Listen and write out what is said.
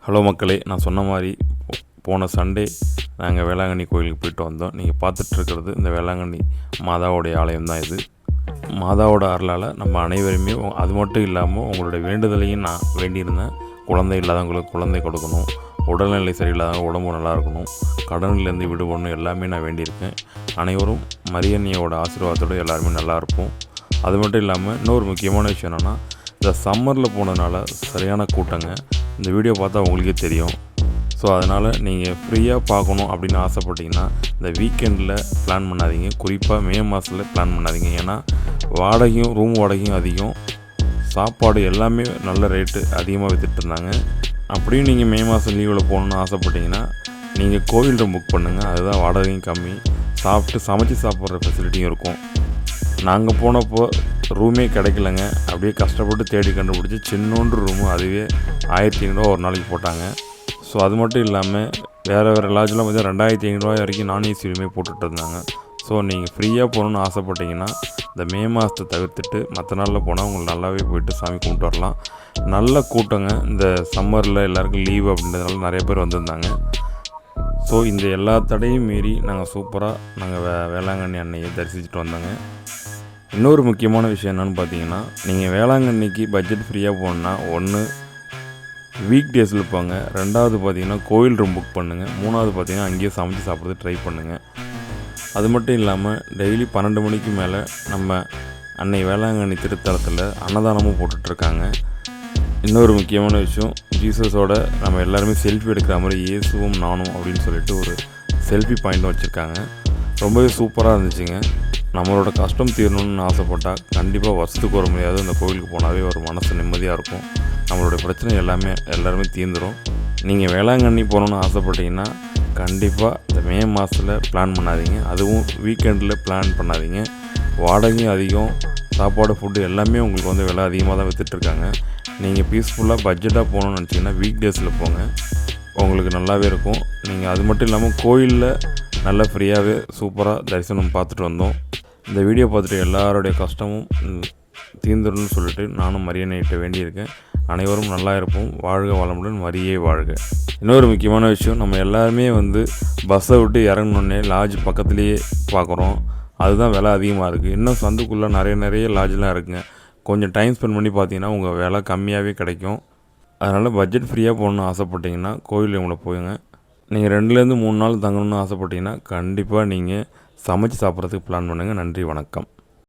Hello மக்களே, நான் சொன்ன மாதிரி போன சண்டே நாங்கள் வேளாங்கண்ணி கோயிலுக்கு போயிட்டு வந்தோம். நீங்கள் பார்த்துட்ருக்கிறது இந்த வேளாங்கண்ணி மாதாவுடைய ஆலயம் தான். இது மாதாவோட அருளால் நம்ம அனைவருமே அது மட்டும் இல்லாமல் உங்களுடைய வேண்டுதலையும் நான் வேண்டியிருந்தேன். குழந்தை இல்லாதவங்களுக்கு குழந்தை கொடுக்கணும், உடல்நிலை சரியில்லாதவங்க உடம்பு நல்லா இருக்கணும், கடனிலேருந்து விடுபடணும், எல்லாமே நான் வேண்டியிருக்கேன். அனைவரும் மரியன்னையோட ஆசீர்வாதத்தோடு எல்லாருமே நல்லா இருப்போம். அது மட்டும் இல்லாமல் இன்னொரு முக்கியமான விஷயம் என்னென்னா, இந்த சம்மரில் போனதுனால சரியான கூட்டங்க. இந்த வீடியோ பார்த்தா உங்களுக்கே தெரியும். ஸோ அதனால் நீங்கள் ஃப்ரீயாக பார்க்கணும் அப்படின்னு ஆசைப்பட்டீங்கன்னா இந்த வீக்கெண்டில் பிளான் பண்ணாதீங்க. குறிப்பாக மே மாதத்தில் பிளான் பண்ணாதீங்க. ஏன்னா ரூம் வாடகையும் அதிகம், சாப்பாடு எல்லாமே நல்ல ரேட்டு அதிகமாக விற்றுட்டு இருந்தாங்க. அப்படியும் நீங்கள் மே மாதம் லீவில் போகணுன்னு ஆசைப்பட்டீங்கன்னா நீங்கள் கோவில் ரூம் புக் பண்ணுங்கள். அதுதான் வாடகையும் கம்மி, சமைச்சு சாப்பிட்ற ஃபெசிலிட்டியும் இருக்கும். நாங்கள் போனப்போ ரூமே கிடைக்கலங்க. அப்படியே கஷ்டப்பட்டு தேடி கண்டுபிடிச்சி சின்னோண்டு ரூமு, அதுவே 1500 ஒரு நாளைக்கு போட்டாங்க. ஸோ அது மட்டும் இல்லாமல் வேறு லாட்ஜெலாம் பார்த்தீங்கன்னா 2500 வரைக்கும் நான்ஏசி ரூமே போட்டுட்டு இருந்தாங்க. ஸோ நீங்கள் ஃப்ரீயாக போகணுன்னு ஆசைப்பட்டீங்கன்னா இந்த மே மாதத்தை தவிர்த்துட்டு மற்ற நாளில் போனால் உங்களுக்கு நல்லாவே போயிட்டு சாமி கும்பிட்டு வரலாம். நல்ல கூட்டங்க. இந்த சம்மரில் எல்லாருக்கும் லீவு அப்படின்றதுனால நிறைய பேர் வந்திருந்தாங்க. ஸோ இந்த எல்லா தடையும் மீறி நாங்கள் சூப்பராக வேளாங்கண்ணி அன்னையை தரிசிச்சுட்டு வந்தோங்க. இன்னொரு முக்கியமான விஷயம் என்னென்னு பார்த்தீங்கன்னா, நீங்கள் வேளாங்கண்ணிக்கு பட்ஜெட் ஃப்ரீயாக போகணுன்னா ஒன்று வீக் டேஸில் போங்க, ரெண்டாவது பார்த்தீங்கன்னா கோயில் ரூம் புக் பண்ணுங்கள், மூணாவது பார்த்தீங்கன்னா அங்கேயே சமைச்சு சாப்பிட்றது ட்ரை பண்ணுங்கள். அது மட்டும் இல்லாமல் டெய்லி 12 மணிக்கு மேலே நம்ம அன்னை வேளாங்கண்ணி திருத்தலத்தில் அன்னதானமும் போட்டுட்ருக்காங்க. இன்னொரு முக்கியமான விஷயம், ஜீசஸோட நம்ம எல்லாருமே செல்ஃபி எடுக்கிற மாதிரி இயேசுவும் நானும் அப்படின்னு சொல்லிட்டு ஒரு செல்ஃபி பாயிண்ட்டும் வச்சுருக்காங்க. ரொம்பவே சூப்பராக இருந்துச்சுங்க. நம்மளோட கஷ்டம் தீரணும்னு ஆசைப்பட்டால் கண்டிப்பாக வருஷத்துக்கு வர முடியாது அந்த கோவிலுக்கு போனாவே ஒரு மனசு நிம்மதியாக இருக்கும். நம்மளுடைய பிரச்சனை எல்லாருமே தீர்ந்துடும். நீங்கள் வேளாங்கண்ணி போகணுன்னு ஆசைப்பட்டீங்கன்னா கண்டிப்பாக இந்த மே மாதத்தில் பிளான் பண்ணாதீங்க. அதுவும் வீக்கெண்டில் பிளான் பண்ணாதீங்க. வாடகையும் அதிகம், சாப்பாடு ஃபுட்டு எல்லாமே உங்களுக்கு விலை அதிகமாக தான் விற்றுட்ருக்காங்க. நீங்கள் பீஸ்ஃபுல்லாக பட்ஜெட்டாக போகணுன்னு நினச்சிங்கன்னா வீக் டேஸில் போங்க, உங்களுக்கு நல்லாவே இருக்கும். நீங்கள் அது மட்டும் இல்லாமல் கோயிலில் நல்லா ஃப்ரீயாகவே சூப்பராக தரிசனம் பார்த்துட்டு வந்தோம். இந்த வீடியோ பார்த்துட்டு எல்லாருடைய கஷ்டமும் தீர்ந்துடணும்னு சொல்லிட்டு நானும் மரியன்னையிட்ட வேண்டியிருக்கேன். அனைவரும் நல்லா இருப்போம். வாழ்க வளமுடன், மரியே வாழ்க. இன்னொரு முக்கியமான விஷயம், நம்ம எல்லாருமே பஸ்ஸை விட்டு இறங்கணுன்னே லாட்ஜ் பக்கத்துலேயே பார்க்குறோம். அதுதான் விலை அதிகமாக இருக்குது. இன்னும் சந்துக்குள்ளே நிறைய லாட்ஜெலாம் இருக்குங்க. கொஞ்சம் டைம் ஸ்பெண்ட் பண்ணி பார்த்தீங்கன்னா உங்கள் விலை கம்மியாகவே கிடைக்கும். அதனால் பட்ஜெட் ஃப்ரீயாக போகணுன்னு ஆசைப்பட்டீங்கன்னா கோயில் உங்களை போயுங்க. நீங்கள் 2லேருந்து 3 நாள் தங்கணும்னு ஆசைப்பட்டீங்கன்னா கண்டிப்பாக நீங்கள் சமைச்சு சாப்பிட்றதுக்கு பிளான் பண்ணுங்கள். நன்றி, வணக்கம்.